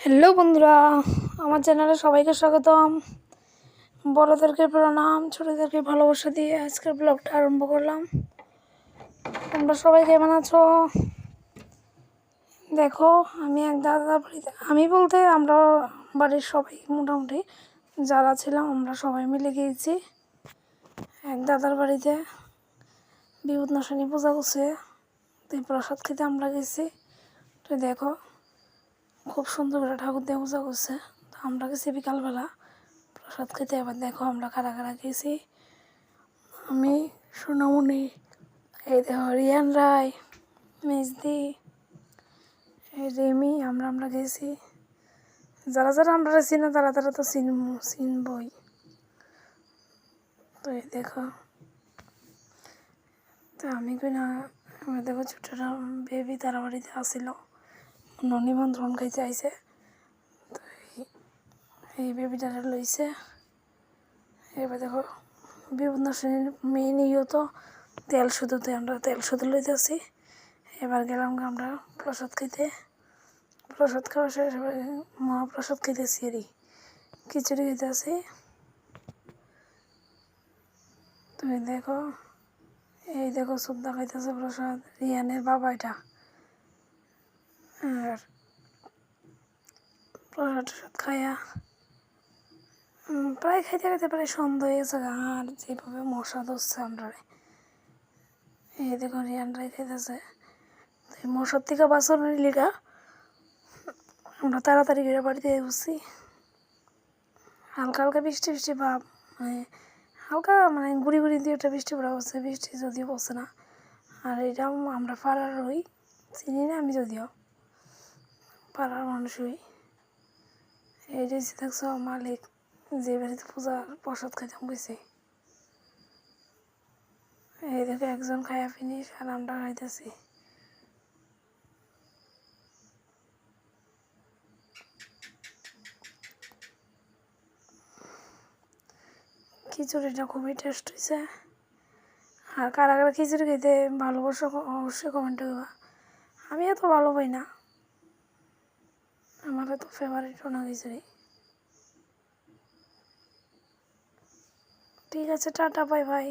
Hello বন্ধুরা, আমার চ্যানেলে সবাইকে স্বাগতম। বড়োদেরকে প্রণাম, ছোটোদেরকে ভালোবাসা দিয়ে আজকের ব্লগটা আরম্ভ করলাম। তোমরা সবাই কেমন আছো? দেখো, আমি এক দাদা বাড়িতে, আমি বলতে আমরা বাড়ির সবাই মোটামুটি যারা ছিলাম আমরা সবাই মিলে গিয়েছি এক দাদার বাড়িতে। বিপদনাশিনী পূজা করছে, তাই প্রসাদ খেতে আমরা গেছি। তো দেখো, খুব সুন্দর করে ঠাকুর দিয়ে পূজা করছে। তো আমরা গেছি বিকালবেলা প্রসাদ খেতে। আবার দেখো আমরা কারা কারা গেছি। আমি, সোনামণি, এই দেখো রিয়ান রায়, মেজদি, এই রেমি, আমরা গেছি। যারা যারা আমরা চিনি তারা তারা তো চিনবই। তো এই দেখো, তো আমি কই না, আমরা দেখো ছোটরা বেবি তারা বাড়িতে আসিল, নিমন্ত্রণ খাইতে আইছে। তো এই বেবিটারা লইছে। এবার দেখো বিপদনাশিনীর মেয়ে নিয়েও তো তেল শুধুতে, আমরা তেল শুধু লইতেছি। এবার গেলাম আমরা প্রসাদ খেতে। প্রসাদ খাওয়া শেষ, মহাপ্রসাদ খেতেছি আর খিচুড়ি খেতেছি। তুমি দেখো, এই দেখো শ্রদ্ধা খাইতেছে প্রসাদ, রিয়ানের বাবা এটা। আর প্রসাদ টসাদ খাইয়া প্রায় খাইতে খাইতে প্রায় সন্ধ্যা হয়ে গেছে। আর যেভাবে মশা ধরছে আমরা, এই দেখো রিয়ানরাই খাইতেছে। তো এই মশার থেকে বাঁচানোর লিগা আমরা তাড়াতাড়ি করে বাড়িতে বসছি। হালকা হালকা বৃষ্টি বৃষ্টি ভাব, হালকা গুড়ি গুড়ি দিয়ে ওটা বৃষ্টি পড়া হচ্ছে, বৃষ্টি যদিও পড়ছে না। আর এটাও আমরা পাড়ার হই, চিনি না আমি, যদিও পাড়ার মানুষ হই। এই যে দেখছো মালিক যে বাড়িতে পূজার প্রসাদ খাইতাম গেছে, এই দেখে একজন খাইয়া ফিনিস আর আমরা খাইতেছি। খিচুড়িটা খুবই টেস্ট হয়েছে। আর কারা কারা খিচুড়ি খেতে ভালোবাসো অবশ্যই কমেন্টে দেবা। আমি এত ভালো পাই না, আমার তো ফেভারিটও না খিচুড়ি। ঠিক আছে, টাটা, বাই বাই।